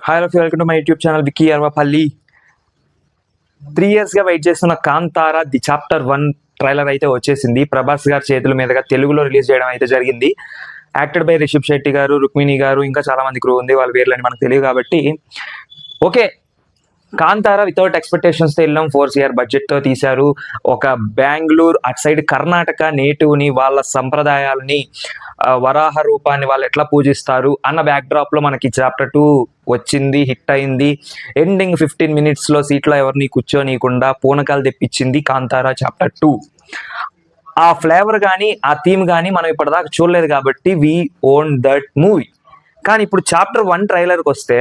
Hi all of you, welcome to my YouTube channel Vicky Arvapalli. 3 years గా wait చేస్తున్న Kantara the chapter 1 trailer అయితే వచ్చేసింది. ప్రభాస్ గారి చేతుల మీదుగా తెలుగులో రిలీజ్ చేయడం అయితే జరిగింది. యాక్టెడ్ బై రిషబ్ శెట్టి గారు, రుక్మిణి గారు, ఇంకా చాలా మంది క్రూ ఉంది. వాళ్ళ పేర్లని మనకు తెలియదు కాబట్టి ఓకే. కాంతారా వితౌట్ ఎక్స్పెక్టేషన్స్ తో వెళ్ళాం. 4 CR బడ్జెట్ తో తీశారు. ఒక బెంగళూరు అటు సైడ్ కర్ణాటక నేటివ్ని, వాళ్ళ సంప్రదాయాలని, వరాహ రూపాన్ని వాళ్ళు ఎట్లా పూజిస్తారు అన్న బ్యాక్ డ్రాప్ లో మనకి చాప్టర్ 2 వచ్చింది, హిట్ అయింది. ఎండింగ్ 15 minutes లో సీట్లో ఎవరిని కూర్చోనీయకుండా పూనకాలు తెప్పించింది కాంతారా చాప్టర్ 2. ఆ ఫ్లేవర్ కానీ ఆ థీమ్ కానీ మనం ఇప్పటిదాకా చూడలేదు కాబట్టి వి ఓన్ దట్ మూవీ. కానీ ఇప్పుడు చాప్టర్ 1 ట్రైలర్కి వస్తే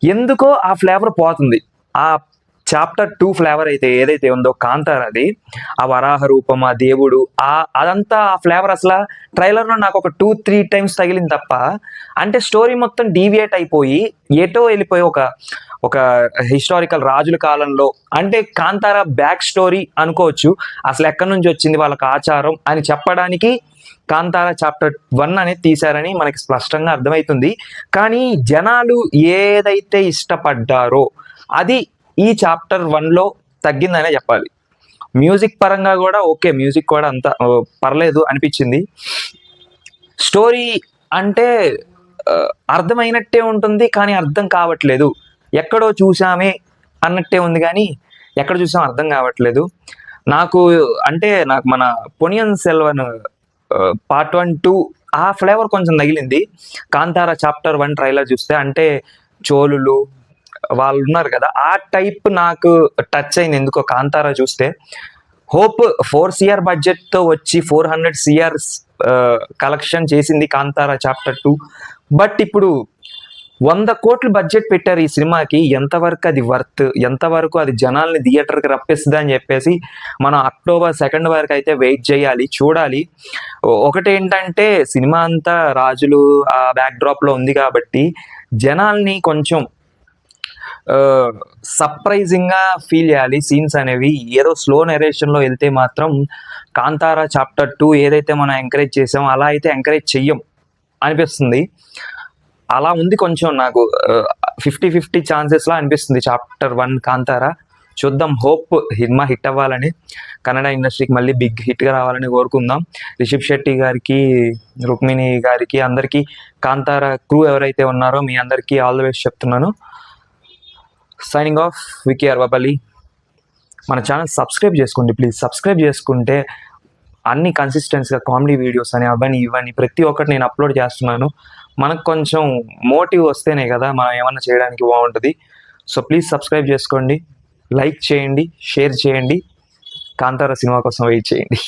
ఎందుకో ఆ ఫ్లేవర్ పోతుంది. ఆ చాప్టర్ 2 ఫ్లేవర్ అయితే ఏదైతే ఉందో కాంతారాది, ఆ వరాహ రూపం, ఆ దేవుడు, అదంతా ఆ ఫ్లేవర్ అసలు ట్రైలర్లో నాకు ఒక 2-3 times తగిలింది తప్ప, అంటే స్టోరీ మొత్తం డీవియేట్ అయిపోయి ఎటో వెళ్ళిపోయి ఒక హిస్టారికల్ రాజుల కాలంలో, అంటే కాంతారా బ్యాక్ స్టోరీ అనుకోవచ్చు. అసలు ఎక్కడి నుంచి వచ్చింది వాళ్ళకి ఆచారం అని చెప్పడానికి కాంతారా చాప్టర్ 1 అనేది తీశారని మనకి స్పష్టంగా అర్థమవుతుంది. కానీ జనాలు ఏదైతే ఇష్టపడ్డారో అది ఈ చాప్టర్ 1లో తగ్గిందనే చెప్పాలి. మ్యూజిక్ పరంగా కూడా ఓకే, మ్యూజిక్ కూడా అంత పర్లేదు అనిపించింది. స్టోరీ అంటే అర్థమైనట్టే ఉంటుంది కానీ అర్థం కావట్లేదు. ఎక్కడో చూసామే అన్నట్టే ఉంది కానీ ఎక్కడ చూసాం అర్థం కావట్లేదు. నాకు మన పొనియన్ సెల్వన్ పార్ట్ 1, 2 ఆ ఫ్లేవర్ కొంచెం తగిలింది. కాంతారా చాప్టర్ 1 ట్రైలర్ చూస్తే, అంటే చోళులు వాళ్ళు ఉన్నారు కదా, ఆ టైప్ నాకు టచ్ అయింది ఎందుకో కాంతారా చూస్తే. హోప్ 4 CR బడ్జెట్తో వచ్చి 400 CR కలెక్షన్ చేసింది కాంతారా చాప్టర్ 2. బట్ ఇప్పుడు 100 కోట్లు బడ్జెట్ పెట్టారు ఈ సినిమాకి. ఎంతవరకు అది వర్త్, ఎంతవరకు అది జనాల్ని థియేటర్కి రప్పిస్తుంది అని చెప్పేసి మనం October 2 వరకు అయితే వెయిట్ చేయాలి, చూడాలి. ఒకటేంటంటే సినిమా అంతా రాజులు ఆ బ్యాక్ డ్రాప్లో ఉంది కాబట్టి జనాల్ని కొంచెం సర్ప్రైజింగ్గా ఫీల్ చేయాలి సీన్స్ అనేవి. ఏదో స్లో నెరేషన్లో వెళ్తే మాత్రం కాంతారా చాప్టర్ 2 ఏదైతే మనం ఎంకరేజ్ చేసామో అలా అయితే ఎంకరేజ్ చెయ్యం అనిపిస్తుంది. అలా ఉంది కొంచెం నాకు 50-50 ఛాన్సెస్లా అనిపిస్తుంది చాప్టర్ 1 కాంతారా. చూద్దాం, హోప్ సినిమా హిట్ అవ్వాలని, కన్నడ ఇండస్ట్రీకి మళ్ళీ బిగ్ హిట్గా రావాలని కోరుకుందాం. రిషబ్ శెట్టి గారికి, రుక్మిణి గారికి, అందరికీ, కాంతారా క్రూ ఎవరైతే ఉన్నారో మీ అందరికీ ఆల్ ది బెస్ట్ చెప్తున్నాను. Signing off, Vicky Arvapalli. మన ఛానల్ సబ్స్క్రైబ్ చేసుకోండి ప్లీజ్. సబ్స్క్రైబ్ చేసుకుంటే అన్ని కన్సిస్టెన్సీగా కామెడీ వీడియోస్ అని అవన్నీ ఇవన్నీ ప్రతి ఒక్కటి నేను అప్లోడ్ చేస్తున్నాను. మనకు కొంచెం మోటివ్ వస్తేనే కదా మనం ఏమన్నా చేయడానికి బాగుంటుంది. సో ప్లీజ్ సబ్స్క్రైబ్ చేసుకోండి, లైక్ చేయండి, షేర్ చేయండి. కాంతారా సినిమా కోసం వెయిట్ చేయండి.